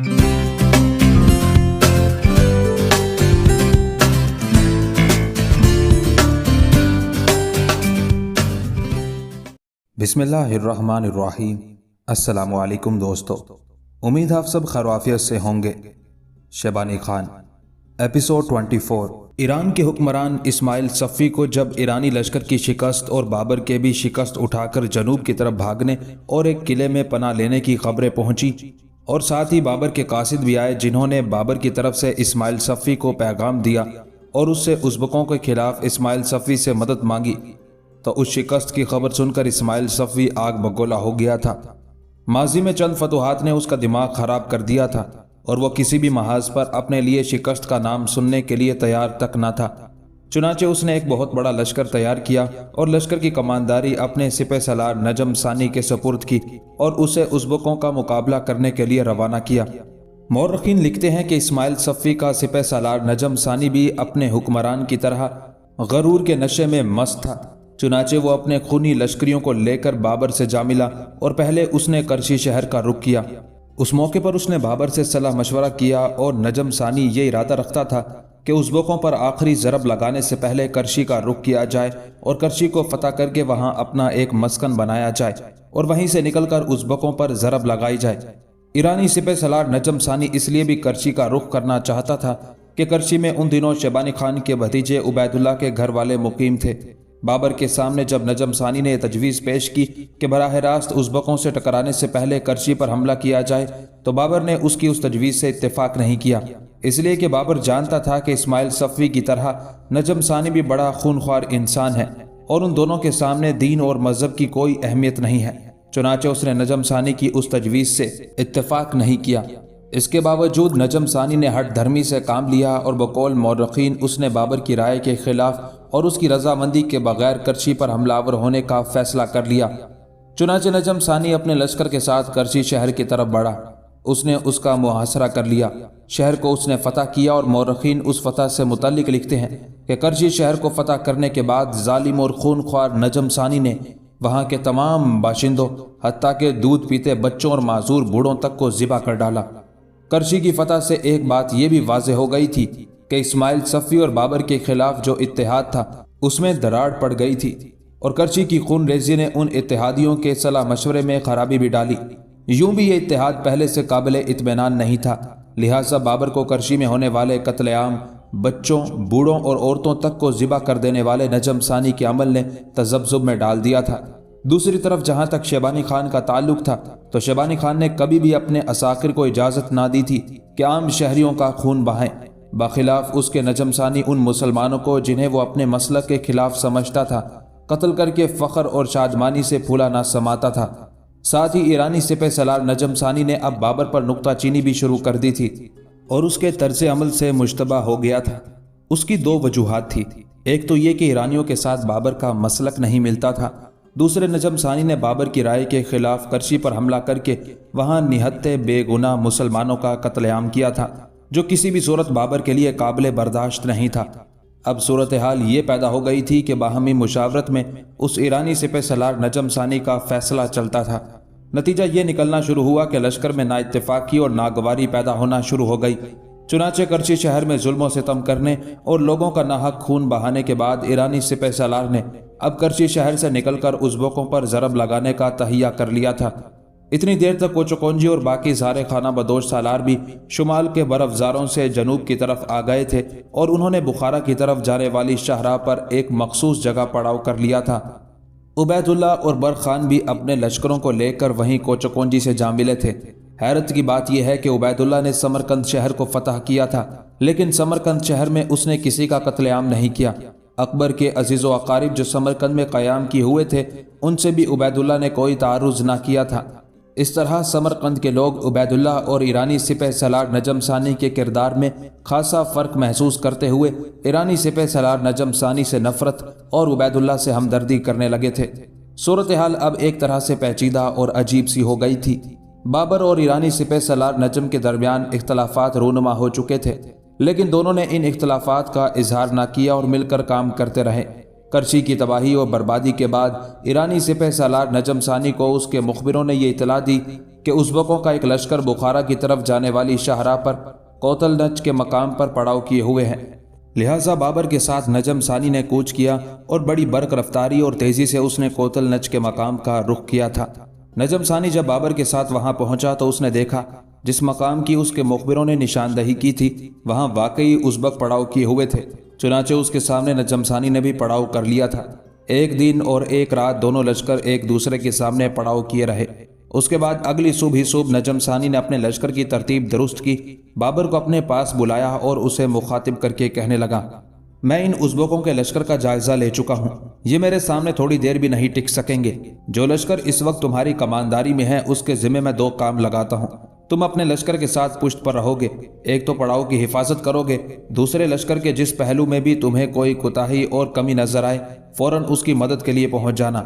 بسم اللہ الرحمن الرحیم۔ السلام علیکم دوستو، امید آپ سب خیریت سے ہوں گے۔ شیبانی خان، ایپیسوڈ 24۔ ایران کے حکمران اسماعیل صفوی کو جب ایرانی لشکر کی شکست اور بابر کے بھی شکست اٹھا کر جنوب کی طرف بھاگنے اور ایک قلعے میں پناہ لینے کی خبریں پہنچی، اور ساتھ ہی بابر کے قاصد بھی آئے جنہوں نے بابر کی طرف سے اسماعیل صفوی کو پیغام دیا اور اس سے ازبکوں کے خلاف اسماعیل صفوی سے مدد مانگی، تو اس شکست کی خبر سن کر اسماعیل صفوی آگ بگولا ہو گیا تھا۔ ماضی میں چند فتوحات نے اس کا دماغ خراب کر دیا تھا اور وہ کسی بھی محاذ پر اپنے لیے شکست کا نام سننے کے لیے تیار تک نہ تھا۔ چنانچہ اس نے ایک بہت بڑا لشکر تیار کیا اور لشکر کی کمانداری اپنے سپہ سالار نجم ثانی کے سپرد کی اور اسے ازبکوں کا مقابلہ کرنے کے لیے روانہ کیا۔ مورخین لکھتے ہیں کہ اسماعیل صفوی کا سپہ سالار نجم ثانی بھی اپنے حکمران کی طرح غرور کے نشے میں مست تھا۔ چنانچہ وہ اپنے خونی لشکریوں کو لے کر بابر سے جا ملا اور پہلے اس نے کرشی شہر کا رخ کیا۔ اس موقع پر اس نے بابر سے صلاح مشورہ کیا اور نجم ثانی یہ ارادہ رکھتا تھا کہ ازبکوں پر آخری ضرب لگانے سے پہلے کرشی کا رخ کیا جائے اور کرشی کو فتح کر کے وہاں اپنا ایک مسکن بنایا جائے اور وہیں سے نکل کر ازبکوں پر ضرب لگائی جائے۔ ایرانی سپہ سالار نجم ثانی اس لیے بھی کرشی کا رخ کرنا چاہتا تھا کہ کرشی میں ان دنوں شیبانی خان کے بھتیجے عبید اللہ کے گھر والے مقیم تھے۔ بابر کے سامنے جب نجم ثانی نے تجویز پیش کی کہ براہ راست ازبکوں سے ٹکرانے سے پہلے کرشی پر حملہ کیا جائے، تو بابر نے اس کی اس تجویز سے اتفاق نہیں کیا، اس لیے کہ بابر جانتا تھا کہ اسماعیل صفوی کی طرح نجم ثانی بھی بڑا خونخوار انسان ہے اور ان دونوں کے سامنے دین اور مذہب کی کوئی اہمیت نہیں ہے۔ چنانچہ اس نے نجم ثانی کی اس تجویز سے اتفاق نہیں کیا۔ اس کے باوجود نجم ثانی نے ہٹ دھرمی سے کام لیا اور بقول مورخین اس نے بابر کی رائے کے خلاف اور اس کی رضامندی کے بغیر کرشی پر حملہ آور ہونے کا فیصلہ کر لیا۔ چنانچہ نجم ثانی اپنے لشکر کے ساتھ کرشی شہر کی طرف بڑھا۔ اس نے اس کا محاصرہ کر لیا، شہر کو اس نے فتح کیا، اور مورخین اس فتح سے متعلق لکھتے ہیں کہ کرشی شہر کو فتح کرنے کے بعد ظالم اور خونخوار نجم ثانی نے وہاں کے تمام باشندوں حتیٰ کہ دودھ پیتے بچوں اور معذور بوڑھوں تک کو ذبح کر ڈالا۔ کرشی کی فتح سے ایک بات یہ بھی واضح ہو گئی تھی کہ اسماعیل صفوی اور بابر کے خلاف جو اتحاد تھا اس میں دراڑ پڑ گئی تھی، اور کرشی کی خون ریزی نے ان اتحادیوں کے صلاح مشورے میں خرابی بھی ڈالی۔ یوں بھی یہ اتحاد پہلے سے قابل اطمینان نہیں تھا، لہٰذا بابر کو کرشی میں ہونے والے قتل عام بچوں، بوڑھوں اور عورتوں تک کو ذبح کر دینے والے نجم ثانی کے عمل نے تذبذب میں ڈال دیا تھا۔ دوسری طرف جہاں تک شیبانی خان کا تعلق تھا تو شیبانی خان نے کبھی بھی اپنے عساکر کو اجازت نہ دی تھی کہ عام شہریوں کا خون بہائیں، بخلاف اس کے نجم ثانی ان مسلمانوں کو جنہیں وہ اپنے مسلک کے خلاف سمجھتا تھا قتل کر کے فخر اور شادمانی سے پھولا نہ سماتا تھا۔ ساتھ ہی ایرانی سپہ سالار نجم ثانی نے اب بابر پر نکتہ چینی بھی شروع کر دی تھی اور اس کے طرز عمل سے مشتبہ ہو گیا تھا۔ اس کی دو وجوہات تھی، ایک تو یہ کہ ایرانیوں کے ساتھ بابر کا مسلک نہیں ملتا تھا، دوسرے نجم ثانی نے بابر کی رائے کے خلاف کرشی پر حملہ کر کے وہاں نہتے بے گناہ مسلمانوں کا قتل عام کیا تھا، جو کسی بھی صورت بابر کے لیے قابل برداشت نہیں تھا۔ اب صورتحال یہ پیدا ہو گئی تھی کہ باہمی مشاورت میں اس ایرانی سپہ سالار نجم ثانی کا فیصلہ چلتا تھا۔ نتیجہ یہ نکلنا شروع ہوا کہ لشکر میں نا اتفاقی اور ناگواری پیدا ہونا شروع ہو گئی۔ چنانچہ کرشی شہر میں ظلم و ستم کرنے اور لوگوں کا ناحق خون بہانے کے بعد ایرانی سپہ سالار نے اب کرشی شہر سے نکل کر ازبکوں پر ضرب لگانے کا تہیہ کر لیا تھا۔ اتنی دیر تک کوچکونجی اور باقی سارے خانہ بدوش سالار بھی شمال کے برفزاروں سے جنوب کی طرف آ گئے تھے اور انہوں نے بخارا کی طرف جانے والی شاہراہ پر ایک مخصوص جگہ پڑاؤ کر لیا تھا۔ عبید اللہ اور برق خان بھی اپنے لشکروں کو لے کر وہیں کوچکونجی سے جا ملے تھے۔ حیرت کی بات یہ ہے کہ عبید اللہ نے سمرقند شہر کو فتح کیا تھا، لیکن سمرقند شہر میں اس نے کسی کا قتل عام نہیں کیا۔ اکبر کے عزیز و اقارب جو سمرقند میں قیام کیے ہوئے تھے ان سے بھی عبید اللہ نے کوئی تعرض نہ کیا تھا۔ اس طرح سمرقند کے لوگ عبید اللہ اور ایرانی سپہ سالار نجم ثانی کے کردار میں خاصا فرق محسوس کرتے ہوئے ایرانی سپہ سالار نجم ثانی سے نفرت اور عبید اللہ سے ہمدردی کرنے لگے تھے۔ صورتحال اب ایک طرح سے پیچیدہ اور عجیب سی ہو گئی تھی۔ بابر اور ایرانی سپہ سالار نجم کے درمیان اختلافات رونما ہو چکے تھے، لیکن دونوں نے ان اختلافات کا اظہار نہ کیا اور مل کر کام کرتے رہے۔ کرشی کی تباہی اور بربادی کے بعد ایرانی سپہ سالار نجم ثانی کو اس کے مخبروں نے یہ اطلاع دی کہ ازبکوں کا ایک لشکر بخارا کی طرف جانے والی شاہراہ پر کوتل نج کے مقام پر پڑاؤ کیے ہوئے ہیں، لہٰذا بابر کے ساتھ نجم ثانی نے کوچ کیا اور بڑی برق رفتاری اور تیزی سے اس نے کوتل نج کے مقام کا رخ کیا تھا۔ نجم ثانی جب بابر کے ساتھ وہاں پہنچا تو اس نے دیکھا جس مقام کی اس کے مخبروں نے نشاندہی کی تھی وہاں واقعی ازبک پڑاؤ کیے ہوئے تھے، چنانچہ اس کے سامنے نجم ثانی نے بھی پڑاؤ کر لیا تھا۔ ایک دن اور ایک رات دونوں لشکر ایک دوسرے کے سامنے پڑاؤ کیے رہے۔ اس کے بعد اگلی صبح ہی صبح نجم ثانی نے اپنے لشکر کی ترتیب درست کی، بابر کو اپنے پاس بلایا اور اسے مخاطب کر کے کہنے لگا، میں ان ازبکوں کے لشکر کا جائزہ لے چکا ہوں، یہ میرے سامنے تھوڑی دیر بھی نہیں ٹک سکیں گے۔ جو لشکر اس وقت تمہاری کمانداری میں ہے اس کے ذمہ میں 2 کام لگاتا ہوں۔ تم اپنے لشکر کے ساتھ پشت پر رہو گے، ایک تو پڑاؤ کی حفاظت کرو گے، دوسرے لشکر کے جس پہلو میں بھی تمہیں کوئی کوتاہی اور کمی نظر آئے فوراً اس کی مدد کے لیے پہنچ جانا۔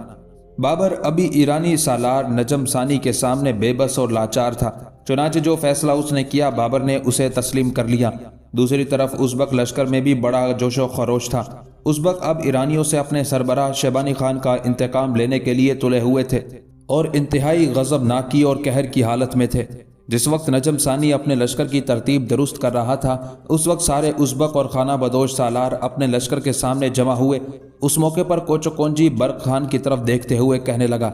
بابر ابھی ایرانی سالار نجم ثانی کے سامنے بے بس اور لاچار تھا، چنانچہ جو فیصلہ اس نے کیا بابر نے اسے تسلیم کر لیا۔ دوسری طرف ازبک لشکر میں بھی بڑا جوش و خروش تھا۔ ازبک اب ایرانیوں سے اپنے سربراہ شیبانی خان کا انتقام لینے کے لیے تلے ہوئے تھے اور انتہائی غضبناکی اور قہر کی حالت میں تھے۔ جس وقت نجم ثانی اپنے لشکر کی ترتیب درست کر رہا تھا اس وقت سارے ازبک اور خانہ بدوش سالار اپنے لشکر کے سامنے جمع ہوئے۔ اس موقع پر کوچو کونجی برق خان کی طرف دیکھتے ہوئے کہنے لگا،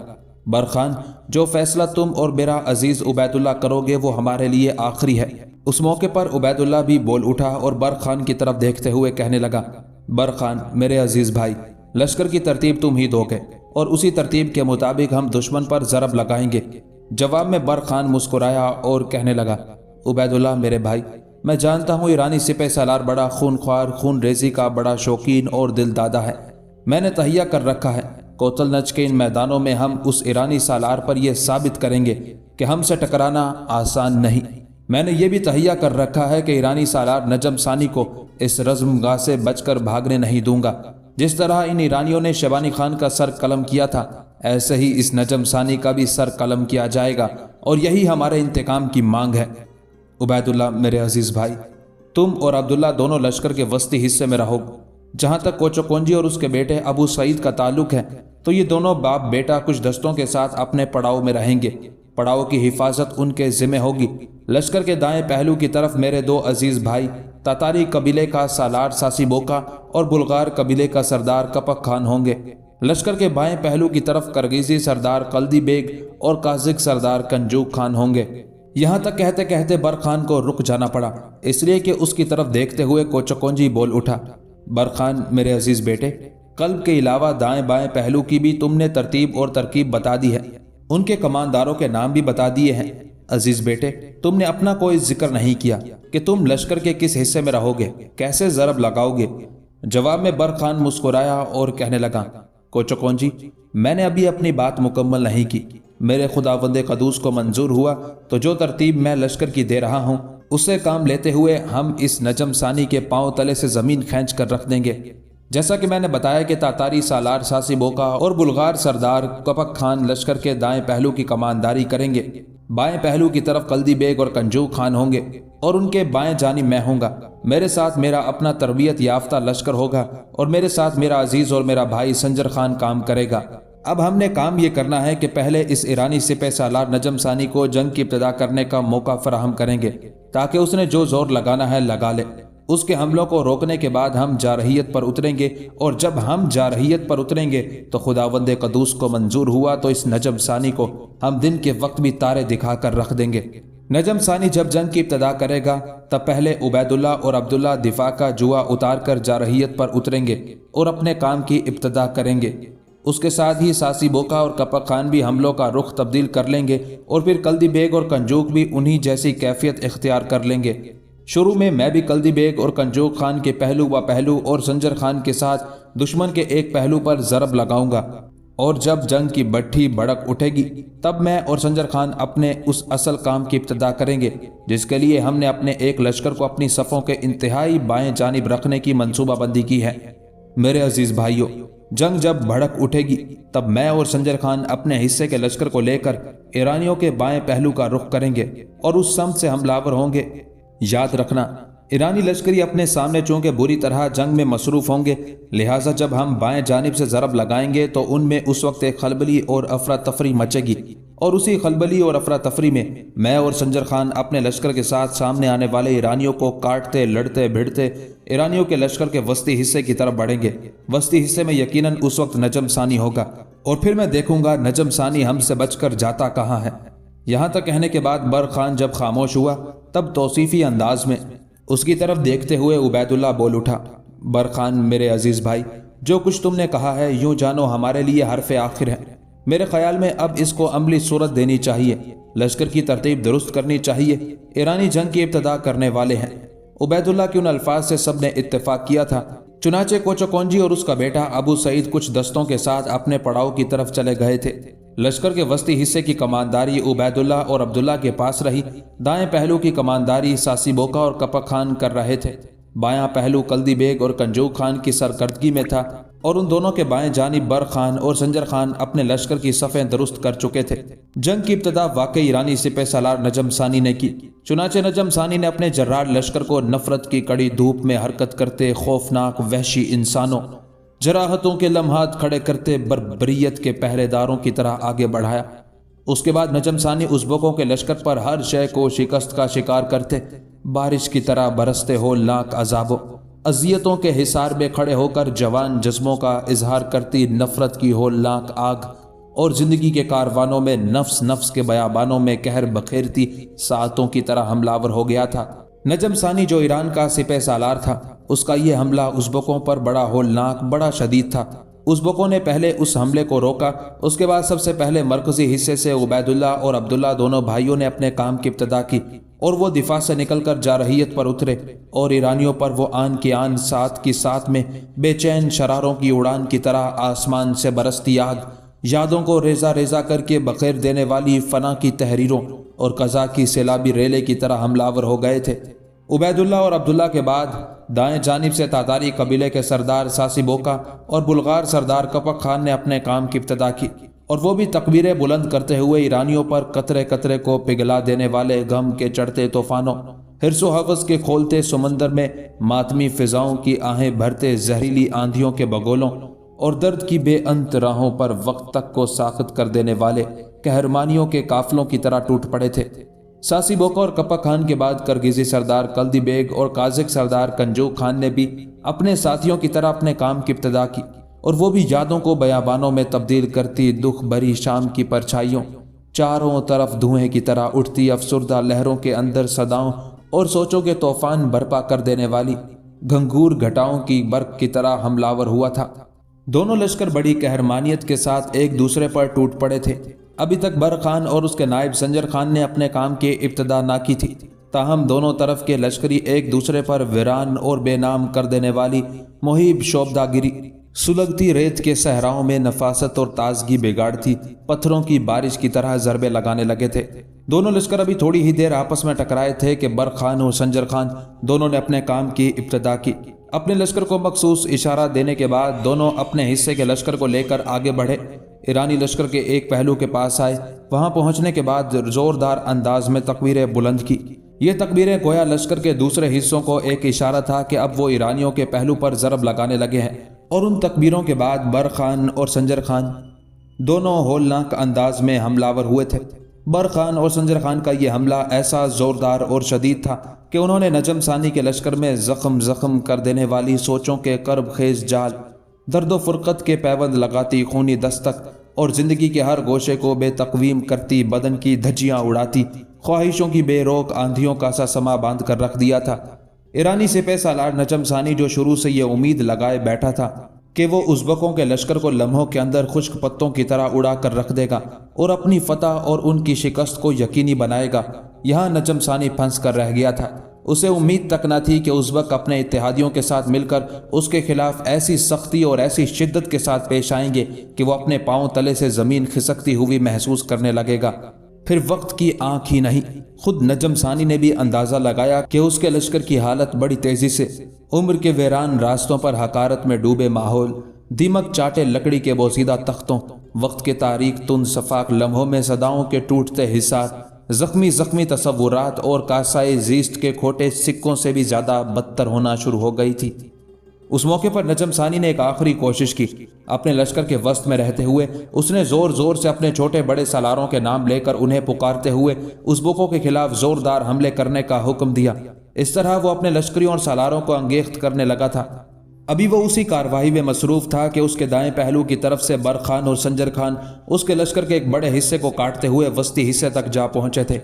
برق خان، جو فیصلہ تم اور میرا عزیز عبید اللہ کرو گے وہ ہمارے لیے آخری ہے۔ اس موقع پر عبید اللہ بھی بول اٹھا اور برق خان کی طرف دیکھتے ہوئے کہنے لگا، برق خان، میرے عزیز بھائی، لشکر کی ترتیب تم ہی دو گے اور اسی ترتیب کے مطابق ہم دشمن پر ضرب لگائیں گے۔ جواب میں برق خان مسکرایا اور کہنے لگا، عبید اللہ میرے بھائی، میں جانتا ہوں ایرانی سپہ سالار بڑا خون خوار، خون ریزی کا بڑا شوقین اور دل دادا ہے۔ میں نے تہیہ کر رکھا ہے، کوتل نج کے ان میدانوں میں ہم اس ایرانی سالار پر یہ ثابت کریں گے کہ ہم سے ٹکرانا آسان نہیں۔ میں نے یہ بھی تہیہ کر رکھا ہے کہ ایرانی سالار نجم ثانی کو اس رزم گاہ سے بچ کر بھاگنے نہیں دوں گا۔ جس طرح ان ایرانیوں نے شیبانی خان کا سر قلم کیا تھا ایسے ہی اس نجم ثانی کا بھی سر قلم کیا جائے گا اور یہی ہمارے انتقام کی مانگ ہے۔ عبید اللہ میرے عزیز بھائی، تم اور عبداللہ دونوں لشکر کے وسطی حصے میں رہو۔ جہاں تک کوچو کونجی اور اس کے بیٹے ابو سعید کا تعلق ہے تو یہ دونوں باپ بیٹا کچھ دستوں کے ساتھ اپنے پڑاؤ میں رہیں گے۔ پڑاؤ کی حفاظت ان کے ذمہ ہوگی۔ لشکر کے دائیں پہلو کی طرف میرے 2 عزیز بھائی تاتاری قبیلے کا سالار ساسی بوکا اور بلغار قبیلے کا سردار کپک خان ہوں گے۔ لشکر کے بائیں پہلو کی طرف کرگیزی سردار قلدی بیگ اور کازک سردار کنجوک خان ہوں گے۔ یہاں تک کہتے کہتے برق خان کو رک جانا پڑا، اس لیے کہ اس کی طرف دیکھتے ہوئے کوچو کونجی بول اٹھا، برق خان میرے عزیز بیٹے، قلب کے علاوہ دائیں بائیں پہلو کی بھی تم نے ترتیب اور ترکیب بتا دی ہے، ان کے کمانداروں کے نام بھی بتا دیے ہیں۔ عزیز بیٹے، تم نے اپنا کوئی ذکر نہیں کیا کہ تم لشکر کے کس حصے میں رہو گے، کیسے ضرب لگاؤ گے۔ جواب میں برق خان مسکرایا اور کہنے لگا، کوچو کونجی، میں نے ابھی اپنی بات مکمل نہیں کی۔ میرے خداوند قدوس کو منظور ہوا تو جو ترتیب میں لشکر کی دے رہا ہوں اس سے کام لیتے ہوئے ہم اس نجم ثانی کے پاؤں تلے سے زمین کھینچ کر رکھ دیں گے۔ جیسا کہ میں نے بتایا کہ تاتاری سالار ساسی بوکا اور بلغار سردار کپک خان لشکر کے دائیں پہلو کی کمانداری کریں گے، بائیں پہلو کی طرف قلدی بیگ اور کنجوک خان ہوں گے اور ان کے بائیں جانب میں ہوں گا۔ میرے ساتھ میرا اپنا تربیت یافتہ لشکر ہوگا اور میرے ساتھ میرا عزیز اور میرا بھائی سنجر خان کام کرے گا۔ اب ہم نے کام یہ کرنا ہے کہ پہلے اس ایرانی سپہ سالار نجم ثانی کو جنگ کی ابتدا کرنے کا موقع فراہم کریں گے تاکہ اس نے جو زور لگانا ہے لگا لے۔ اس کے حملوں کو روکنے کے بعد ہم جارحیت پر اتریں گے اور جب ہم جارحیت پر اتریں گے تو خداوند قدوس کو منظور ہوا تو اس نجم ثانی کو ہم دن کے وقت بھی تارے دکھا کر رکھ دیں گے۔ نجم ثانی جب جنگ کی ابتدا کرے گا تب پہلے عبید اللہ اور عبداللہ دفاع کا جوا اتار کر جارحیت پر اتریں گے اور اپنے کام کی ابتدا کریں گے۔ اس کے ساتھ ہی ساسی بوکا اور کپک خان بھی حملوں کا رخ تبدیل کر لیں گے اور پھر قلدی بیگ اور کنجوک بھی انہی جیسی کیفیت اختیار کر لیں گے۔ شروع میں بھی قلدی بیگ اور کنجوک خان کے پہلو و پہلو اور سنجر خان کے ساتھ دشمن کے ایک پہلو پر ضرب لگاؤں گا اور جب جنگ کی بٹھی بڑک اٹھے گی تب میں اور سنجر خان اپنے اس اصل کام کی ابتدا کریں گے جس کے لیے ہم نے اپنے ایک لشکر کو اپنی صفوں کے انتہائی بائیں جانب رکھنے کی منصوبہ بندی کی ہے۔ میرے عزیز بھائیوں، جنگ جب بھڑک اٹھے گی تب میں اور سنجر خان اپنے حصے کے لشکر کو لے کر ایرانیوں کے بائیں پہلو کا رخ کریں گے اور اس سمت سے حملہ آور ہوں گے۔ یاد رکھنا، ایرانی لشکری اپنے سامنے چونکہ بری طرح جنگ میں مصروف ہوں گے، لہٰذا جب ہم بائیں جانب سے ضرب لگائیں گے تو ان میں اس وقت ایک خلبلی اور افراتفری مچے گی، اور اسی خلبلی اور افراتفری میں اور سنجر خان اپنے لشکر کے ساتھ سامنے آنے والے ایرانیوں کو کاٹتے لڑتے بھیڑتے ایرانیوں کے لشکر کے وسطی حصے کی طرف بڑھیں گے۔ وسطی حصے میں یقیناً اس وقت نجم ثانی ہوگا، اور پھر میں دیکھوں گا نجم ثانی ہم سے بچ کر جاتا کہاں ہے۔ یہاں تک کہنے کے بعد برق خان جب خاموش ہوا تب توصیفی انداز میں اس کی طرف دیکھتے ہوئے عبید اللہ بول اٹھا، برق خان میرے عزیز بھائی، جو کچھ تم نے کہا ہے یوں جانو ہمارے لیے حرف آخر ہے۔ میرے خیال میں اب اس کو عملی صورت دینی چاہیے، لشکر کی ترتیب درست کرنی چاہیے۔ ایرانی جنگ کی ابتدا کرنے والے ہیں۔ عبید اللہ کے ان الفاظ سے سب نے اتفاق کیا تھا، چنانچہ کوچو کونجی اور اس کا بیٹا ابو سعید کچھ دستوں کے ساتھ اپنے پڑاؤ کی طرف چلے گئے تھے۔ لشکر کے وسطی حصے کی کمانداری عبید اللہ اور عبداللہ کے پاس رہی، دائیں پہلو کی کمانداری ساسی بوکا اور کپک خان کر رہے تھے، بایاں پہلو کلدی بیگ اور کنجوک خان کی سرکردگی میں تھا، اور ان دونوں کے بائیں جانب برق خان اور سنجر خان اپنے لشکر کی صفیں درست کر چکے تھے۔ جنگ کی ابتدا واقعی ایرانی سپہ سالار نجم ثانی نے کی، چنانچہ نجم ثانی نے اپنے جرار لشکر کو نفرت کی کڑی دھوپ میں حرکت کرتے خوفناک وحشی انسانوں، جراحتوں کے لمحات کھڑے کرتے بربریت کے پہرے داروں کی طرح آگے بڑھایا۔ اس کے بعد نجم ثانی ازبکوں کے لشکر پر ہر شے کو شکست کا شکار کرتے، بارش کی طرح برستے ہولناک عذابوں اذیتوں کے حصار میں کھڑے ہو کر جوان جسموں کا اظہار کرتی نفرت کی ہولناک آگ، اور زندگی کے کاروانوں میں نفس نفس کے بیابانوں میں قہر بکھیرتی ساعتوں کی طرح حملہ آور ہو گیا تھا۔ نجم ثانی جو ایران کا سپہ سالار تھا، اس کا یہ حملہ ازبکوں پر بڑا ہولناک، بڑا شدید تھا۔ ازبکوں نے پہلے اس حملے کو روکا، اس کے بعد سب سے پہلے مرکزی حصے سے عبید اللہ اور عبداللہ دونوں بھائیوں نے اپنے کام کی ابتدا کی، اور وہ دفاع سے نکل کر جارحیت پر اترے، اور ایرانیوں پر وہ آن کی آن ساتھ کی ساتھ میں بے چین شراروں کی اڑان کی طرح آسمان سے برستی آگ، یادوں کو ریزہ ریزہ کر کے بخیر دینے والی فنا کی تحریروں اور قضا کی سیلابی ریلے کی طرح حملہ آور ہو گئے تھے۔ عبید اللہ اور عبداللہ کے بعد دائیں جانب سے تاتاری قبیلے کے سردار ساسی بوکا اور بلغار سردار کپک خان نے اپنے کام کی ابتدا کی، اور وہ بھی تکبیریں بلند کرتے ہوئے ایرانیوں پر قطرے قطرے کو پگھلا دینے والے غم کے چڑھتے طوفانوں، حرص و حوث کے کھولتے سمندر میں ماتمی فضاؤں کی آہیں بھرتے زہریلی آندھیوں کے بگولوں، اور درد کی بے انت راہوں پر وقت تک کو ساخت کر دینے والے قہرمانیوں کے قافلوں کی طرح ٹوٹ پڑے تھے۔ ساسی بوکا اور کپک خان کے بعد کرگیزی سردار کلدی بیگ اور کازک سردار کنجوک خان نے بھی اپنے ساتھیوں کی طرح اپنے کام کی ابتدا کی، اور وہ بھی یادوں کو بیابانوں میں تبدیل کرتی دکھ بھری شام کی پرچھائیوں، چاروں طرف دھوئیں کی طرح اٹھتی افسردہ لہروں کے اندر صداؤں اور سوچوں کے طوفان برپا کر دینے والی گھنگور گھٹاؤں کی برق کی طرح حملہ آور ہوا تھا۔ دونوں لشکر بڑی قہرمانیت کے ساتھ ایک دوسرے پر ٹوٹ پڑے تھے۔ ابھی تک برق خان اور اس کے نائب سنجر خان نے اپنے کام کی ابتدا نہ کی تھی، تاہم دونوں طرف کے لشکری ایک دوسرے پر ویران اور بے نام کر دینے والی مہیب شوبدہ گری، سلگتی ریت کے صحراؤں میں نفاست اور تازگی بگاڑتی پتھروں کی بارش کی طرح ضربے لگانے لگے تھے۔ دونوں لشکر ابھی تھوڑی ہی دیر آپس میں ٹکرائے تھے کہ برق خان اور سنجر خان دونوں نے اپنے کام کی ابتدا کی۔ اپنے لشکر کو مخصوص اشارہ دینے کے بعد دونوں اپنے حصے کے لشکر کو لے کر آگے بڑھے، ایرانی لشکر کے ایک پہلو کے پاس آئے۔ وہاں پہنچنے کے بعد زوردار انداز میں تکبیریں بلند کی۔ یہ تکبیریں گویا لشکر کے دوسرے حصوں کو ایک اشارہ تھا کہ اب وہ ایرانیوں کے پہلو پر ضرب لگانے لگے ہیں، اور ان تکبیروں کے بعد برق خان اور سنجر خان دونوں ہولناک انداز میں حملہ آور ہوئے تھے۔ برق خان اور سنجر خان کا یہ حملہ ایسا زوردار اور شدید تھا کہ انہوں نے نجم ثانی کے لشکر میں زخم زخم کر دینے والی سوچوں کے کرب خیز جال، درد و فرقت کے پیوند لگاتی خونی دستک، اور زندگی کے ہر گوشے کو بے تقویم کرتی بدن کی دھجیاں اڑاتی خواہشوں کی بے روک آندھیوں کا سا سما باندھ کر رکھ دیا تھا۔ ایرانی سپہ سالار نجم ثانی جو شروع سے یہ امید لگائے بیٹھا تھا کہ وہ ازبکوں کے لشکر کو لمحوں کے اندر خشک پتوں کی طرح اڑا کر رکھ دے گا اور اپنی فتح اور ان کی شکست کو یقینی بنائے گا، یہاں نجم ثانی پھنس کر رہ گیا تھا۔ اسے امید تک نہ تھی کہ ازبک اپنے اتحادیوں کے ساتھ مل کر اس کے خلاف ایسی سختی اور ایسی شدت کے ساتھ پیش آئیں گے کہ وہ اپنے پاؤں تلے سے زمین کھسکتی ہوئی محسوس کرنے لگے گا۔ پھر وقت کی آنکھ ہی نہیں، خود نجم ثانی نے بھی اندازہ لگایا کہ اس کے لشکر کی حالت بڑی تیزی سے عمر کے ویران راستوں پر حقارت میں ڈوبے ماحول، دیمک چاٹے لکڑی کے بوسیدہ تختوں، وقت کے تاریک تند صفاق لمحوں میں صداؤں کے ٹوٹتے حصار، زخمی زخمی تصورات اور کاسائے زیست کے کھوٹے سکوں سے بھی زیادہ بدتر ہونا شروع ہو گئی تھی۔ اس موقع پر نجم ثانی نے ایک آخری کوشش کی۔ اپنے لشکر کے وسط میں رہتے ہوئے اس نے زور زور سے اپنے چھوٹے بڑے سالاروں کے نام لے کر انہیں پکارتے ہوئے ازبکوں کے خلاف زوردار حملے کرنے کا حکم دیا۔ اس طرح وہ اپنے لشکریوں اور سالاروں کو انگیخت کرنے لگا تھا۔ ابھی وہ اسی کارروائی میں مصروف تھا کہ اس کے دائیں پہلو کی طرف سے برق خان اور سنجر خان اس کے لشکر کے ایک بڑے حصے کو کاٹتے ہوئے وسطی حصے تک جا پہنچے تھے۔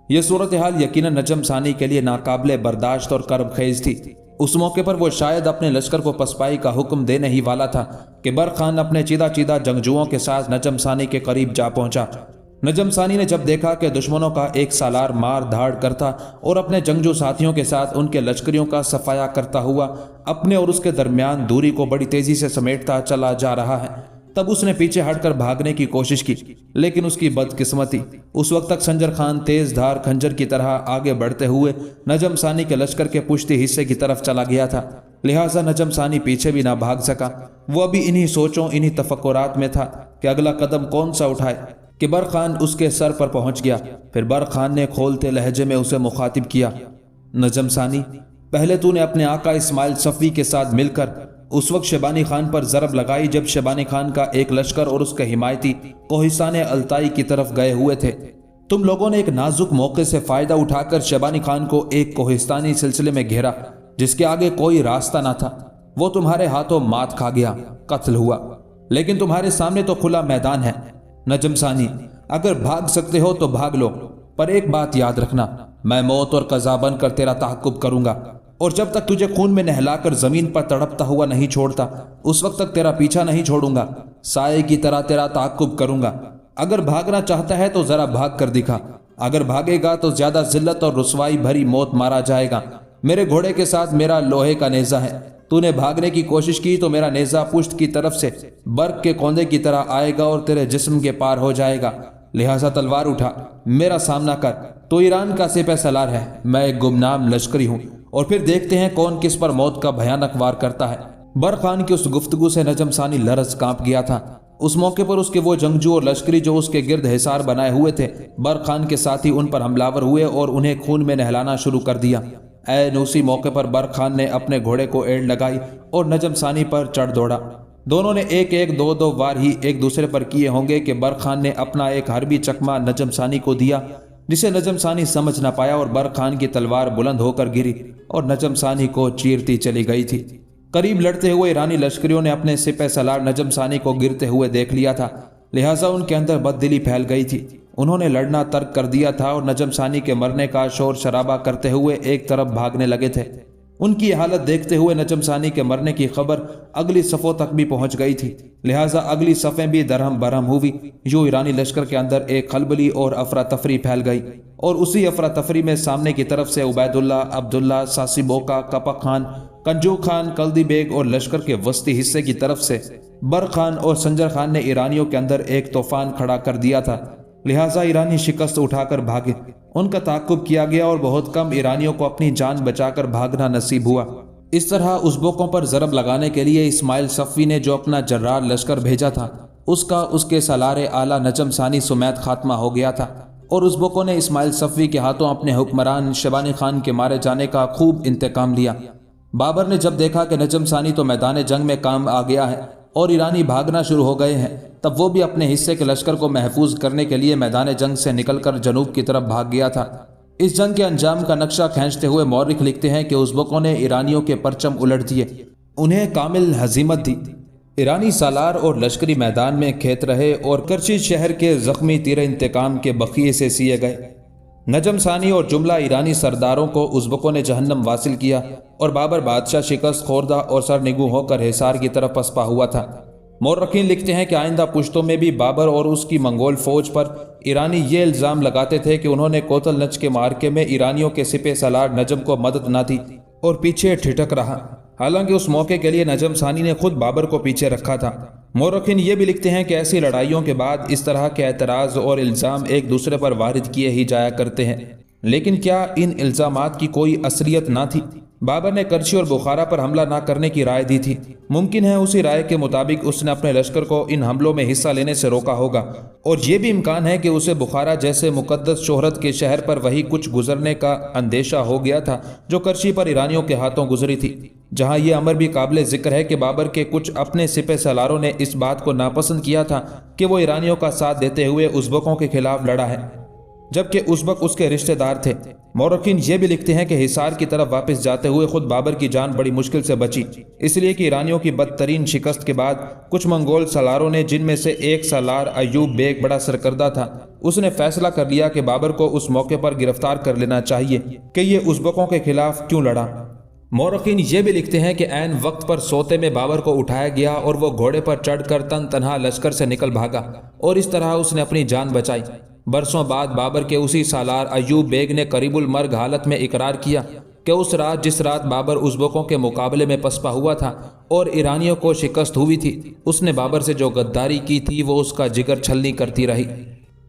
یہ صورتحال یقیناً نجم ثانی کے لیے ناقابل برداشت اور کرب خیز تھی۔ اس موقع پر وہ شاید اپنے لشکر کو پسپائی کا حکم دینے ہی والا تھا کہ برق خان اپنے چیدہ چیدہ جنگجوؤں کے ساتھ نجم ثانی کے قریب جا پہنچا۔ نجم ثانی نے جب دیکھا کہ دشمنوں کا ایک سالار مار دھاڑ کرتا اور اپنے جنگجو ساتھیوں کے ساتھ ان کے لشکریوں کا صفایا کرتا ہوا اپنے اور اس کے درمیان دوری کو بڑی تیزی سے سمیٹتا چلا جا رہا ہے، تب اس نے پیچھے ہٹ کر بھاگنے کی کوشش کی، لیکن اس کی بدقسمتی اس وقت تک سنجر خان تیز دھار خنجر کی طرح آگے بڑھتے ہوئے نجم ثانی کے لشکر کے پشتی حصے کی طرف چلا گیا تھا، لہٰذا نجم ثانی پیچھے بھی نہ بھاگ سکا۔ وہ ابھی انہی سوچوں انہی تفکرات میں تھا کہ اگلا قدم کون سا اٹھائے کہ برق خان اس کے سر پر پہنچ گیا۔ پھر برق خان نے کھولتے لہجے میں اسے مخاطب کیا، نجم ثانی، پہلے تو نے اپنے آقا اسماعیل صفوی کے ساتھ مل کر اس وقت شیبانی خان پر ضرب لگائی جب شیبانی خان کا ایک لشکر اور اس کے حمایتی کوہستان التائی کی طرف گئے ہوئے تھے۔ تم لوگوں نے ایک نازک موقع سے فائدہ اٹھا کر شیبانی خان کو ایک کوہستانی سلسلے میں گھیرا جس کے آگے کوئی راستہ نہ تھا۔ وہ تمہارے ہاتھوں مات کھا گیا، قتل ہوا، لیکن تمہارے سامنے تو کھلا میدان ہے۔ نجم ثانی، اگر بھاگ سکتے ہو تو بھاگ لو، پر ایک بات یاد رکھنا، میں موت اور قضا بن کر تیرا تعاقب کروں گا، اور جب تک تجھے خون میں نہلا کر زمین پر تڑپتا ہوا نہیں چھوڑتا اس وقت تک تیرا پیچھا نہیں چھوڑوں گا، سائے کی طرح تیرا تعاقب کروں گا۔ اگر بھاگنا چاہتا ہے تو ذرا بھاگ کر دکھا، اگر بھاگے گا تو زیادہ ذلت اور رسوائی بھری موت مارا جائے گا۔ میرے گھوڑے کے ساتھ میرا لوہے کا نیزہ ہے، تو نے بھاگنے کی کوشش کی تو میرا نیزہ پشت کی طرف سے برق کے کوندے کی طرح آئے گا اور تیرے جسم کے پار ہو جائے گا، لہٰذا تلوار اٹھا، میرا سامنا کر۔ تو ایران کا سپہ سالار ہے، میں ایک گمنام لشکری ہوں، اور پھر دیکھتے ہیں کون کس پر موت کا بھیانک وار کرتا ہے۔ برق خان کی اس گفتگو سے نجم ثانی لرز کانپ گیا تھا۔ اس موقع پر اس کے وہ جنگجو اور لشکری جو اس کے گرد حصار بنائے ہوئے تھے، برق خان کے ساتھی ان پر حملہ ہوئے اور انہیں خون میں نہلانا شروع کر دیا۔ اسی موقع پر برق خان نے اپنے گھوڑے کو ایڑ لگائی اور نجم ثانی پر چڑھ دوڑا۔ دونوں نے ایک ایک دو دو وار ہی ایک دوسرے پر کیے ہوں گے کہ برق خان نے اپنا ایک حربی چکمہ نجم ثانی کو دیا جسے نجم ثانی سمجھ نہ پایا، اور برق خان کی تلوار بلند ہو کر گری اور نجم ثانی کو چیرتی چلی گئی تھی۔ قریب لڑتے ہوئے ایرانی لشکریوں نے اپنے سپہ سالار نجم ثانی کو گرتے ہوئے دیکھ لیا تھا، لہٰذا ان کے اندر بددلی پھیل گئی تھی۔ انہوں نے لڑنا ترک کر دیا تھا اور نجم ثانی کے مرنے کا شور شرابہ کرتے ہوئے ایک طرف بھاگنے لگے تھے۔ ان کی حالت دیکھتے ہوئے نجم ثانی کے مرنے کی خبر اگلی صفوں تک بھی پہنچ گئی تھی، لہٰذا اگلی صفیں بھی درہم برہم ہوئی۔ یوں ایرانی لشکر کے اندر ایک خلبلی اور افراتفری پھیل گئی، اور اسی افراتفری میں سامنے کی طرف سے عبید اللہ، عبداللہ، ساسی بوکا، کپک خان، کنجو خان، کلدی بیگ اور لشکر کے وسطی حصے کی طرف سے برق خان اور سنجر خان نے ایرانیوں کے اندر ایک طوفان کھڑا کر دیا تھا، لہٰذا ایرانی شکست اٹھا کر بھاگے۔ ان کا تعاقب کیا گیا اور بہت کم ایرانیوں کو اپنی جان بچا کر بھاگنا نصیب ہوا۔ اس طرح ازبکوں پر ضرب لگانے کے لیے اسماعیل صفوی نے جو اپنا جرار لشکر بھیجا تھا اس کے سالار اعلیٰ نجم ثانی سمیت خاتمہ ہو گیا تھا، اور ازبکوں نے اسماعیل صفوی کے ہاتھوں اپنے حکمران شیبانی خان کے مارے جانے کا خوب انتقام لیا۔ بابر نے جب دیکھا کہ نجم ثانی تو میدان جنگ میں کام آ گیا ہے اور ایرانی بھاگنا شروع ہو گئے ہیں، تب وہ بھی اپنے حصے کے لشکر کو محفوظ کرنے کے لیے میدان جنگ سے نکل کر جنوب کی طرف بھاگ گیا تھا۔ اس جنگ کے انجام کا نقشہ کھینچتے ہوئے مورخ لکھتے ہیں کہ ازبکوں نے ایرانیوں کے پرچم الٹ دیے، انہیں کامل ہزیمت دی۔ ایرانی سالار اور لشکری میدان میں کھیت رہے اور کرچی شہر کے زخمی تیر انتقام کے بقیے سے سیے گئے۔ نجم ثانی اور جملہ ایرانی سرداروں کو ازبکوں نے جہنم واصل کیا، اور بابر بادشاہ شکست خوردہ اور سرنگوں ہو کر حصار کی طرف پسپا ہوا تھا۔ مورخین لکھتے ہیں کہ آئندہ پشتوں میں بھی بابر اور اس کی منگول فوج پر ایرانی یہ الزام لگاتے تھے کہ انہوں نے کوتل نچ کے معرکے میں ایرانیوں کے سپہ سالار نجم کو مدد نہ دی اور پیچھے ٹھٹک رہا، حالانکہ اس موقع کے لیے نجم ثانی نے خود بابر کو پیچھے رکھا تھا۔ مورخین یہ بھی لکھتے ہیں کہ ایسی لڑائیوں کے بعد اس طرح کے اعتراض اور الزام ایک دوسرے پر وارد کیے ہی جایا کرتے ہیں، لیکن کیا ان الزامات کی کوئی اصلیت نہ تھی؟ بابر نے کرچی اور بخارا پر حملہ نہ کرنے کی رائے دی تھی۔ ممکن ہے اسی رائے کے مطابق اس نے اپنے لشکر کو ان حملوں میں حصہ لینے سے روکا ہوگا، اور یہ بھی امکان ہے کہ اسے بخارا جیسے مقدس شہرت کے شہر پر وہی کچھ گزرنے کا اندیشہ ہو گیا تھا جو کرچی پر ایرانیوں کے ہاتھوں گزری تھی، جہاں یہ امر بھی قابل ذکر ہے کہ بابر کے کچھ اپنے سپہ سالاروں نے اس بات کو ناپسند کیا تھا کہ وہ ایرانیوں کا ساتھ دیتے ہوئے ازبکوں کے خلاف لڑا ہے، جبکہ ازبک اس کے رشتہ دار تھے۔ مورخین یہ بھی لکھتے ہیں کہ حصار کی طرف واپس جاتے ہوئے خود بابر کی جان بڑی مشکل سے بچی، اس لیے کہ ایرانیوں کی بدترین شکست کے بعد کچھ منگول سالاروں نے، جن میں سے ایک سالار ایوب بیگ بڑا سرکردہ تھا، اس نے فیصلہ کر لیا کہ بابر کو اس موقع پر گرفتار کر لینا چاہیے کہ یہ ازبکوں کے خلاف کیوں لڑا۔ مورخین یہ بھی لکھتے ہیں کہ عین وقت پر سوتے میں بابر کو اٹھایا گیا اور وہ گھوڑے پر چڑھ کر تنہا لشکر سے نکل بھاگا، اور اس طرح اس نے اپنی جان بچائی۔ برسوں بعد بابر کے اسی سالار ایوب بیگ نے قریب المرگ حالت میں اقرار کیا کہ اس رات جس رات بابر ازبکوں کے مقابلے میں پسپا ہوا تھا اور ایرانیوں کو شکست ہوئی تھی، اس نے بابر سے جو غداری کی تھی وہ اس کا جگر چھلنی کرتی رہی۔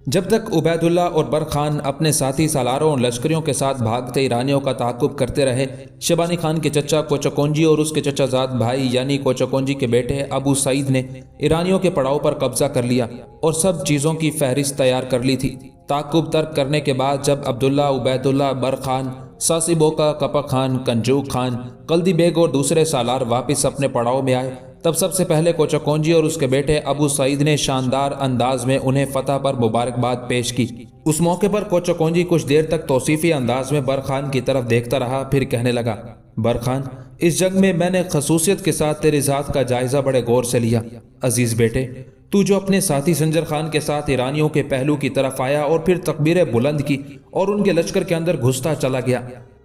جب تک عبید اللہ اور برخان اپنے ساتھی سالاروں اور لشکریوں کے ساتھ بھاگتے ایرانیوں کا تعاقب کرتے رہے، شیبانی خان کے چچا کوچکونجی اور اس کے چچا زاد بھائی یعنی کوچکونجی کے بیٹے ابو سعید نے ایرانیوں کے پڑاؤ پر قبضہ کر لیا اور سب چیزوں کی فہرست تیار کر لی تھی۔ تعاقب ترک کرنے کے بعد جب عبداللہ، عبید اللہ، برخان، ساسی بوکا، کپک خان، کنجوک خان، کلدی بیگ اور دوسرے سالار واپس اپنے پڑاؤ میں آئے، تب سب سے پہلے کوچکونجی اور اس کے بیٹے ابو سعید نے شاندار انداز میں انہیں فتح پر مبارکباد پیش کی۔ اس موقع پر کوچکونجی کچھ دیر تک توصیفی انداز میں برخان کی طرف دیکھتا رہا، پھر کہنے لگا، برخان، اس جنگ میں میں نے خصوصیت کے ساتھ تیری ذات کا جائزہ بڑے غور سے لیا۔ عزیز بیٹے، تو جو اپنے ساتھی سنجر خان کے ساتھ ایرانیوں کے پہلو کی طرف آیا اور پھر تکبیریں بلند کی اور ان کے لشکر کے اندر گھستا چلا گیا،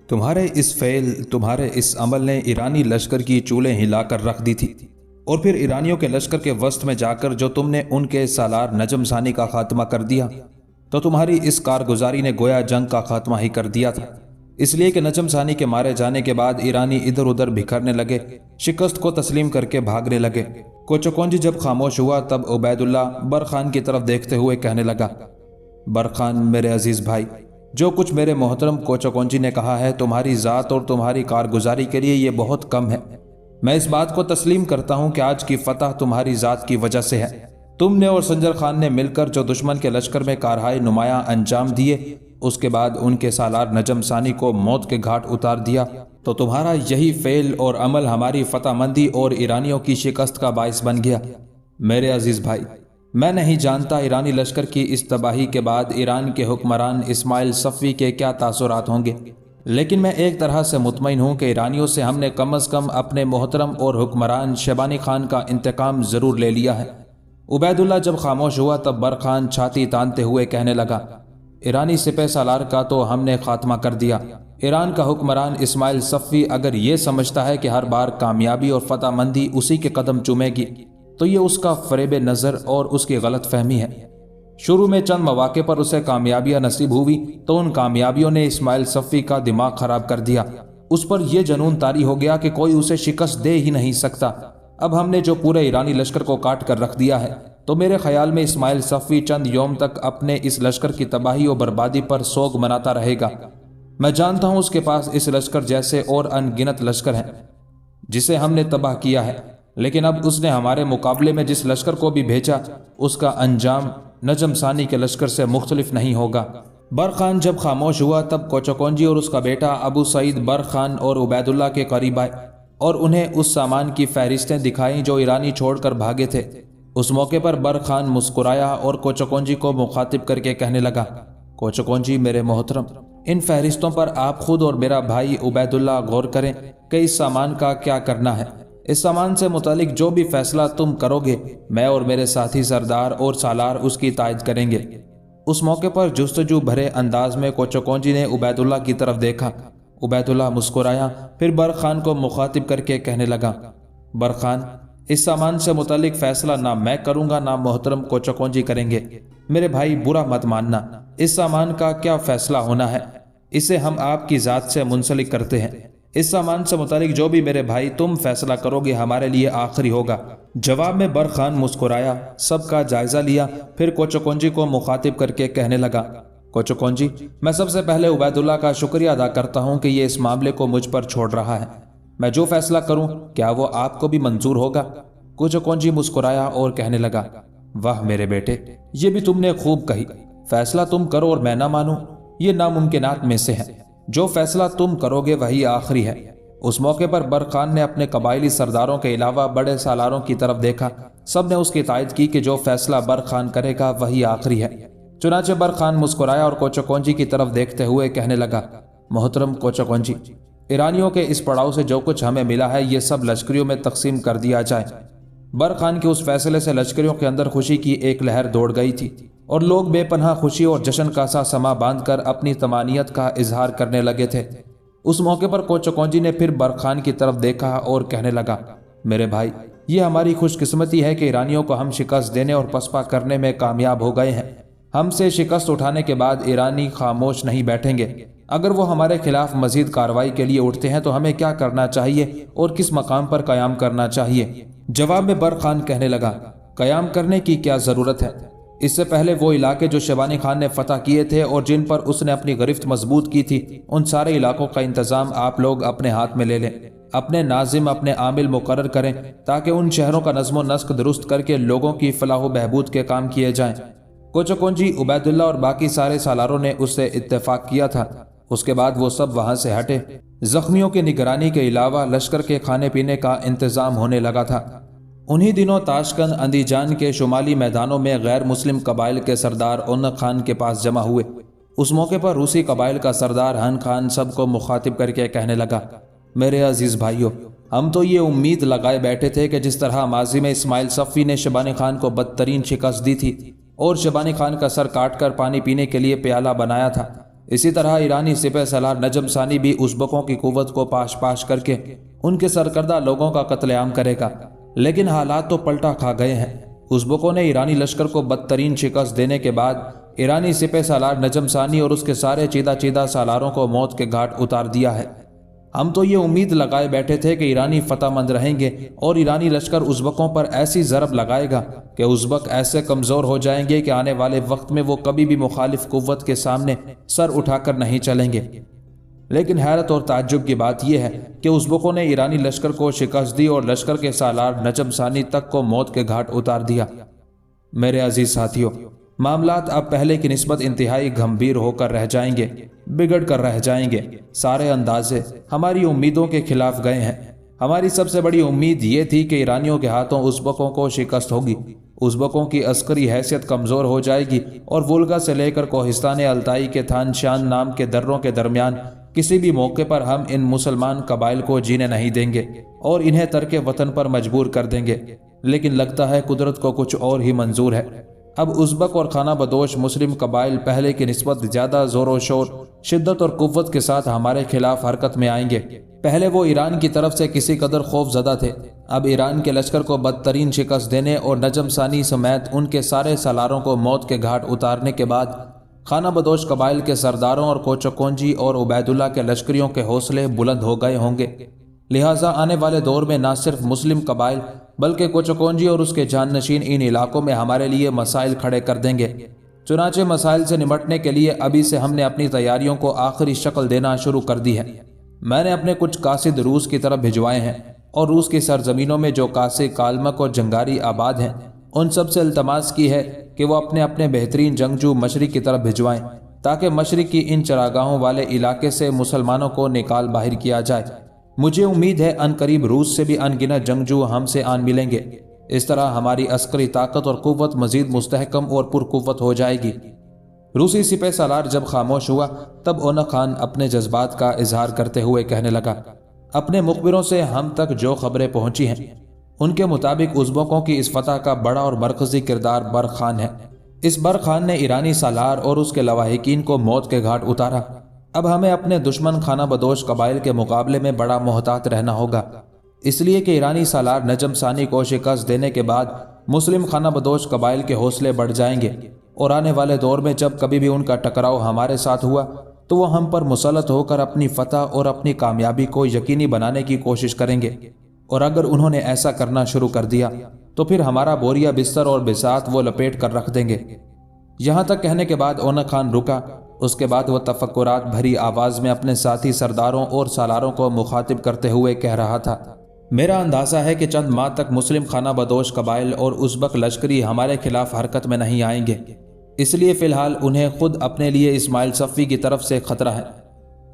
تمہارے اس فعل، تمہارے اس عمل نے ایرانی لشکر کی چولیں ہلا کر رکھ دی تھی، اور پھر ایرانیوں کے لشکر کے وسط میں جا کر جو تم نے ان کے سالار نجم ثانی کا خاتمہ کر دیا، تو تمہاری اس کارگزاری نے گویا جنگ کا خاتمہ ہی کر دیا تھا، اس لیے کہ نجم ثانی کے مارے جانے کے بعد ایرانی ادھر ادھر بکھرنے لگے، شکست کو تسلیم کر کے بھاگنے لگے۔ کوچکونجی جب خاموش ہوا تب عبید اللہ برخان کی طرف دیکھتے ہوئے کہنے لگا، برخان میرے عزیز بھائی، جو کچھ میرے محترم کوچکونجی نے کہا ہے تمہاری ذات اور تمہاری کارگزاری کے لیے یہ بہت کم ہے۔ میں اس بات کو تسلیم کرتا ہوں کہ آج کی فتح تمہاری ذات کی وجہ سے ہے۔ تم نے اور سنجر خان نے مل کر جو دشمن کے لشکر میں کارہائے نمایاں انجام دیے، اس کے بعد ان کے سالار نجم ثانی کو موت کے گھاٹ اتار دیا، تو تمہارا یہی فعل اور عمل ہماری فتح مندی اور ایرانیوں کی شکست کا باعث بن گیا۔ میرے عزیز بھائی، میں نہیں جانتا ایرانی لشکر کی اس تباہی کے بعد ایران کے حکمران اسماعیل صفوی کے کیا تاثرات ہوں گے، لیکن میں ایک طرح سے مطمئن ہوں کہ ایرانیوں سے ہم نے کم از کم اپنے محترم اور حکمران شیبانی خان کا انتقام ضرور لے لیا ہے۔ عبید اللہ جب خاموش ہوا تب برخان چھاتی تانتے ہوئے کہنے لگا، ایرانی سپہ سالار کا تو ہم نے خاتمہ کر دیا۔ ایران کا حکمران اسماعیل صفوی اگر یہ سمجھتا ہے کہ ہر بار کامیابی اور فتح مندی اسی کے قدم چومے گی، تو یہ اس کا فریب نظر اور اس کی غلط فہمی ہے۔ شروع میں چند مواقع پر اسے کامیابیاں نصیب ہوئی تو ان کامیابیوں نے اسماعیل صفوی کا دماغ خراب کر دیا، اس پر یہ جنون طاری ہو گیا کہ کوئی اسے شکست دے ہی نہیں سکتا۔ اب ہم نے جو پورے ایرانی لشکر کو کاٹ کر رکھ دیا ہے، تو میرے خیال میں اسماعیل صفوی چند یوم تک اپنے اس لشکر کی تباہی و بربادی پر سوگ مناتا رہے گا۔ میں جانتا ہوں اس کے پاس اس لشکر جیسے اور ان گنت لشکر ہیں جسے ہم نے تباہ کیا ہے، لیکن اب اس نے ہمارے مقابلے میں جس لشکر کو بھی بھیجا، اس کا انجام نجم ثانی کے لشکر سے مختلف نہیں ہوگا۔ برخان جب خاموش ہوا تب کوچکونجی اور اس کا بیٹا ابو سعید برخان اور عبید اللہ کے قریب آئے اور انہیں اس سامان کی فہرستیں دکھائیں جو ایرانی چھوڑ کر بھاگے تھے۔ اس موقع پر برخان مسکرایا اور کوچکونجی کو مخاطب کر کے کہنے لگا، کوچکونجی میرے محترم، ان فہرستوں پر آپ خود اور میرا بھائی عبید اللہ غور کریں کہ اس سامان کا کیا کرنا ہے۔ اس سامان سے متعلق جو بھی فیصلہ تم کرو گے، میں اور میرے ساتھی سردار اور سالار اس کی تائید کریں گے۔ اس موقع پر جستجو بھرے انداز میں کوچکونجی نے عبید اللہ کی طرف دیکھا۔ عبید اللہ مسکرایا، پھر برخان کو مخاطب کر کے کہنے لگا، برخان، اس سامان سے متعلق فیصلہ نہ میں کروں گا نہ محترم کوچکونجی کریں گے۔ میرے بھائی برا مت ماننا، اس سامان کا کیا فیصلہ ہونا ہے اسے ہم آپ کی ذات سے منسلک کرتے ہیں۔ اس سامان سے متعلق جو بھی میرے بھائی تم فیصلہ کرو گے ہمارے لیے آخری ہوگا۔ جواب میں برخان مسکرایا، سب کا جائزہ لیا، پھر کوچکونجی کو مخاطب کر کے کہنے لگا، کوچو کونجی، میں سب سے پہلے عبیداللہ کا شکریہ ادا کرتا ہوں کہ یہ اس معاملے کو مجھ پر چھوڑ رہا ہے۔ میں جو فیصلہ کروں کیا وہ آپ کو بھی منظور ہوگا؟ کوچو کونجی مسکرایا اور کہنے لگا، واہ میرے بیٹے، یہ بھی تم نے خوب کہی۔ فیصلہ تم کرو اور میں نہ مانوں، یہ ناممکنات میں سے ہے۔ جو فیصلہ تم کرو گے وہی آخری ہے۔ اس موقع پر برق خان نے اپنے قبائلی سرداروں کے علاوہ بڑے سالاروں کی طرف دیکھا۔ سب نے اس کی تائید کی کہ جو فیصلہ برق خان کرے گا وہی آخری ہے۔ چنانچہ برق خان مسکرایا اور کوچو کونجی کی طرف دیکھتے ہوئے کہنے لگا، محترم کوچو کونجی، ایرانیوں کے اس پڑاؤ سے جو کچھ ہمیں ملا ہے یہ سب لشکریوں میں تقسیم کر دیا جائے۔ برق خان کے اس فیصلے سے لشکریوں کے اندر خوشی کی ایک لہر دوڑ گئی تھی اور لوگ بے پناہ خوشی اور جشن کا سا سما باندھ کر اپنی طمانینت کا اظہار کرنے لگے تھے۔ اس موقع پر کوچو کونجی نے پھر برق خان کی طرف دیکھا اور کہنے لگا، میرے بھائی، یہ ہماری خوش قسمتی ہے کہ ایرانیوں کو ہم شکست دینے اور پسپا کرنے میں کامیاب ہو گئے ہیں۔ ہم سے شکست اٹھانے کے بعد ایرانی خاموش نہیں بیٹھیں گے۔ اگر وہ ہمارے خلاف مزید کارروائی کے لیے اٹھتے ہیں تو ہمیں کیا کرنا چاہیے اور کس مقام پر قیام کرنا چاہیے؟ جواب میں برق خان کہنے لگا، قیام کرنے کی کیا ضرورت ہے؟ اس سے پہلے وہ علاقے جو شیبانی خان نے فتح کیے تھے اور جن پر اس نے اپنی گرفت مضبوط کی تھی، ان سارے علاقوں کا انتظام آپ لوگ اپنے ہاتھ میں لے لیں۔ اپنے ناظم، اپنے عامل مقرر کریں تاکہ ان شہروں کا نظم و نسق درست کر کے لوگوں کی فلاح و بہبود کے کام کیے جائیں۔ کوچو کونجی، عبیداللہ اور باقی سارے سالاروں نے اس سے اتفاق کیا تھا۔ اس کے بعد وہ سب وہاں سے ہٹے۔ زخمیوں کی نگرانی کے علاوہ لشکر کے کھانے پینے کا انتظام ہونے لگا تھا۔ انہی دنوں تاشقند اندیجان کے شمالی میدانوں میں غیر مسلم قبائل کے سردار اونق خان کے پاس جمع ہوئے۔ اس موقع پر روسی قبائل کا سردار ہن خان سب کو مخاطب کر کے کہنے لگا، میرے عزیز بھائیوں، ہم تو یہ امید لگائے بیٹھے تھے کہ جس طرح ماضی میں اسماعیل صفوی نے شیبانی خان کو بدترین شکست دی تھی اور شیبانی خان کا سر کاٹ کر پانی پینے کے لیے پیالہ بنایا تھا، اسی طرح ایرانی سپہ سالار نجم ثانی بھی ازبکوں کی قوت کو پاش پاش کر کے ان کے سرکردہ لوگوں کا قتل عام کرے گا۔ لیکن حالات تو پلٹا کھا گئے ہیں۔ ازبکوں نے ایرانی لشکر کو بدترین شکست دینے کے بعد ایرانی سپہ سالار نجم ثانی اور اس کے سارے چیدہ سالاروں کو موت کے گھاٹ اتار دیا ہے۔ ہم تو یہ امید لگائے بیٹھے تھے کہ ایرانی فتح مند رہیں گے اور ایرانی لشکر ازبکوں پر ایسی ضرب لگائے گا کہ ازبک ایسے کمزور ہو جائیں گے کہ آنے والے وقت میں وہ کبھی بھی مخالف قوت کے سامنے سر اٹھا کر نہیں چلیں گے۔ لیکن حیرت اور تعجب کی بات یہ ہے کہ ازبکوں نے ایرانی لشکر کو شکست دی اور لشکر کے سالار نجم ثانی تک کو موت کے گھاٹ اتار دیا۔ میرے عزیز ساتھیوں، معاملات اب پہلے کی نسبت انتہائی گھمبیر ہو کر رہ جائیں گے، بگڑ کر رہ جائیں گے۔ سارے اندازے ہماری امیدوں کے خلاف گئے ہیں۔ ہماری سب سے بڑی امید یہ تھی کہ ایرانیوں کے ہاتھوں ازبکوں کو شکست ہوگی، ازبکوں کی عسکری حیثیت کمزور ہو جائے گی اور وولگا سے لے کر کوہستان التائی کے تھان شان نام کے دروں کے درمیان کسی بھی موقع پر ہم ان مسلمان قبائل کو جینے نہیں دیں گے اور انہیں ترک وطن پر مجبور کر دیں گے۔ لیکن لگتا ہے قدرت کو کچھ اور ہی منظور ہے۔ اب ازبک اور خانہ بدوش مسلم قبائل پہلے کی نسبت زیادہ زور و شور، شدت اور قوت کے ساتھ ہمارے خلاف حرکت میں آئیں گے۔ پہلے وہ ایران کی طرف سے کسی قدر خوف زدہ تھے، اب ایران کے لشکر کو بدترین شکست دینے اور نجم ثانی سمیت ان کے سارے سالاروں کو موت کے گھاٹ اتارنے کے بعد خانہ بدوش قبائل کے سرداروں اور کوچو کونجی اور عبیداللہ کے لشکریوں کے حوصلے بلند ہو گئے ہوں گے۔ لہٰذا آنے والے دور میں نہ صرف مسلم قبائل بلکہ کوچو کونجی اور اس کے جانشین ان علاقوں میں ہمارے لیے مسائل کھڑے کر دیں گے۔ چنانچہ مسائل سے نمٹنے کے لیے ابھی سے ہم نے اپنی تیاریوں کو آخری شکل دینا شروع کر دی ہے۔ میں نے اپنے کچھ قاصد روس کی طرف بھجوائے ہیں اور روس کی سرزمینوں میں جو قاصد کالمک اور جنگاری آباد ہیں ان سب سے التماس کی ہے کہ وہ اپنے اپنے بہترین جنگجو مشرق کی طرف بھجوائیں تاکہ مشرق کی ان چراگاہوں والے علاقے سے مسلمانوں کو نکال باہر کیا جائے۔ مجھے امید ہے ان قریب روس سے بھی ان گنت جنگجو ہم سے آن ملیں گے۔ اس طرح ہماری عسکری طاقت اور قوت مزید مستحکم اور پرقوت ہو جائے گی۔ روسی سپہ سالار جب خاموش ہوا تب اونق خان اپنے جذبات کا اظہار کرتے ہوئے کہنے لگا، اپنے مخبروں سے ہم تک جو خبریں پہنچی ہیں ان کے مطابق ازبکوں کی اس فتح کا بڑا اور مرکزی کردار برق خان ہے۔ اس برق خان نے ایرانی سالار اور اس کے لواحقین کو موت کے گھاٹ اتارا۔ اب ہمیں اپنے دشمن خانہ بدوش قبائل کے مقابلے میں بڑا محتاط رہنا ہوگا، اس لیے کہ ایرانی سالار نجم ثانی کو شکست دینے کے بعد مسلم خانہ بدوش قبائل کے حوصلے بڑھ جائیں گے اور آنے والے دور میں جب کبھی بھی ان کا ٹکراؤ ہمارے ساتھ ہوا تو وہ ہم پر مسلط ہو کر اپنی فتح اور اپنی کامیابی کو یقینی بنانے کی کوشش کریں گے، اور اگر انہوں نے ایسا کرنا شروع کر دیا تو پھر ہمارا بوریا بستر اور بساط وہ لپیٹ کر رکھ دیں گے۔ یہاں تک کہنے کے بعد اونق خان رکا اس کے بعد وہ تفکرات بھری آواز میں اپنے ساتھی سرداروں اور سالاروں کو مخاطب کرتے ہوئے کہہ رہا تھا، میرا اندازہ ہے کہ چند ماہ تک مسلم خانہ بدوش قبائل اور ازبک لشکری ہمارے خلاف حرکت میں نہیں آئیں گے، اس لیے فی الحال انہیں خود اپنے لیے اسماعیل صفوی کی طرف سے خطرہ ہے۔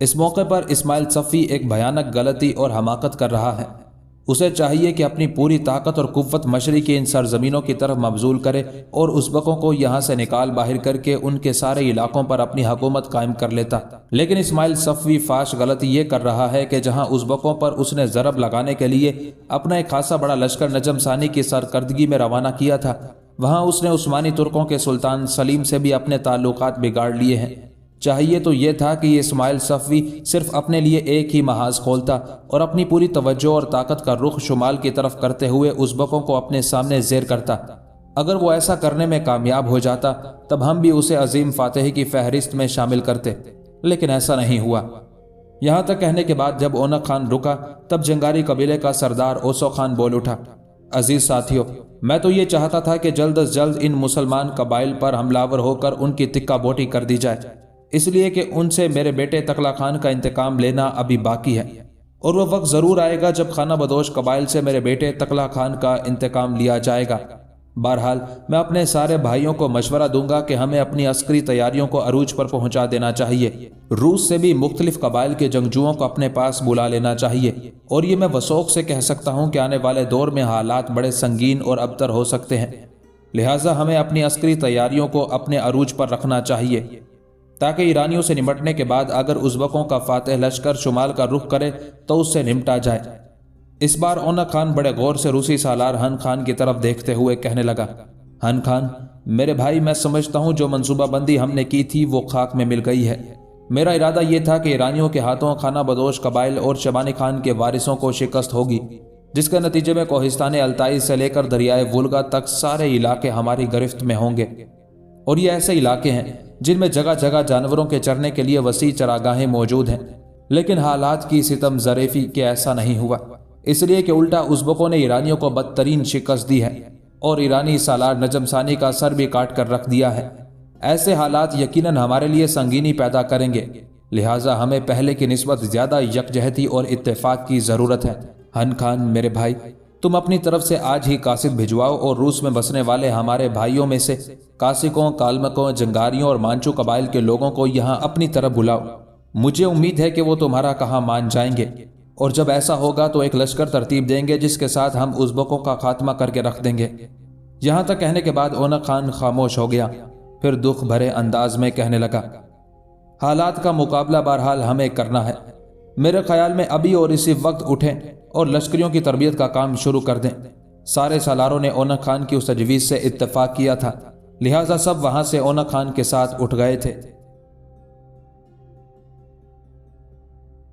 اس موقع پر اسماعیل صفوی ایک بھیانک غلطی اور حماقت کر رہا ہے۔ اسے چاہیے کہ اپنی پوری طاقت اور قوت مشرق کی ان سرزمینوں کی طرف مبذول کرے اور ازبکوں کو یہاں سے نکال باہر کر کے ان کے سارے علاقوں پر اپنی حکومت قائم کر لیتا، لیکن اسماعیل صفوی فاش غلطی یہ کر رہا ہے کہ جہاں ازبکوں پر اس نے ضرب لگانے کے لیے اپنا ایک خاصا بڑا لشکر نجم ثانی کی سرکردگی میں روانہ کیا تھا، وہاں اس نے عثمانی ترکوں کے سلطان سلیم سے بھی اپنے تعلقات بگاڑ لیے ہیں۔ چاہیے تو یہ تھا کہ یہ اسماعیل صفوی صرف اپنے لیے ایک ہی محاذ کھولتا اور اپنی پوری توجہ اور طاقت کا رخ شمال کی طرف کرتے ہوئے ازبکوں کو اپنے سامنے زیر کرتا۔ اگر وہ ایسا کرنے میں کامیاب ہو جاتا تب ہم بھی اسے عظیم فاتح کی فہرست میں شامل کرتے، لیکن ایسا نہیں ہوا۔ یہاں تک کہنے کے بعد جب اونک خان رکا تب جنگاری قبیلے کا سردار اوسو خان بول اٹھا، عزیز ساتھیوں، میں تو یہ چاہتا تھا کہ جلد از جلد ان مسلمان قبائل پر حملہ ور ہو کر ان کی تکہ بوٹی کر دی جائے، اس لیے کہ ان سے میرے بیٹے تقلا خان کا انتقام لینا ابھی باقی ہے، اور وہ وقت ضرور آئے گا جب خانہ بدوش قبائل سے میرے بیٹے تقلا خان کا انتقام لیا جائے گا۔ بہرحال میں اپنے سارے بھائیوں کو مشورہ دوں گا کہ ہمیں اپنی عسکری تیاریوں کو عروج پر پہنچا دینا چاہیے، روس سے بھی مختلف قبائل کے جنگجوؤں کو اپنے پاس بلا لینا چاہیے، اور یہ میں وثوق سے کہہ سکتا ہوں کہ آنے والے دور میں حالات بڑے سنگین اور ابتر ہو سکتے ہیں، لہٰذا ہمیں اپنی عسکری تیاریوں کو اپنے عروج پر رکھنا چاہیے تاکہ ایرانیوں سے نمٹنے کے بعد اگر ازبکوں کا فاتح لشکر شمال کا رخ کرے تو اس سے نمٹا جائے۔ اس بار اونک خان بڑے غور سے روسی سالار ہن خان کی طرف دیکھتے ہوئے کہنے لگا، ہن خان، میرے بھائی، میں سمجھتا ہوں جو منصوبہ بندی ہم نے کی تھی وہ خاک میں مل گئی ہے۔ میرا ارادہ یہ تھا کہ ایرانیوں کے ہاتھوں خانہ بدوش قبائل اور شیبانی خان کے وارثوں کو شکست ہوگی، جس کے نتیجے میں کوہستان التائی سے لے کر دریائے وولگا تک سارے علاقے ہماری گرفت میں ہوں گے، اور یہ ایسے علاقے ہیں جن میں جگہ جگہ جانوروں کے چرنے کے لیے وسیع چراگاہیں موجود ہیں، لیکن حالات کی ستم ظریفی کہ ایسا نہیں ہوا، اس لیے کہ الٹا ازبکوں نے ایرانیوں کو بدترین شکست دی ہے اور ایرانی سالار نجم ثانی کا سر بھی کاٹ کر رکھ دیا ہے۔ ایسے حالات یقیناً ہمارے لیے سنگینی پیدا کریں گے، لہٰذا ہمیں پہلے کی نسبت زیادہ یکجہتی اور اتفاق کی ضرورت ہے۔ ہن خان، میرے بھائی، تم اپنی طرف سے آج ہی قاصد بھجواؤ اور روس میں بسنے والے ہمارے بھائیوں میں سے کاسکوں، کالمکوں، جنگاریوں اور مانچو قبائل کے لوگوں کو یہاں اپنی طرف بلاؤ۔ مجھے امید ہے کہ وہ تمہارا کہا مان جائیں گے، اور جب ایسا ہوگا تو ایک لشکر ترتیب دیں گے جس کے ساتھ ہم ازبکوں کا خاتمہ کر کے رکھ دیں گے۔ یہاں تک کہنے کے بعد اونک خان خاموش ہو گیا، پھر دکھ بھرے انداز میں کہنے لگا، حالات کا مقابلہ بہرحال ہمیں کرنا ہے۔ میرے خیال میں ابھی اور اسی وقت اٹھیں اور لشکریوں کی تربیت کا کام شروع کر دیں۔ سارے سالاروں نے اونک خان کی اس تجویز سے اتفاق کیا تھا، لہٰذا سب وہاں سے اونک خان کے ساتھ اٹھ گئے تھے۔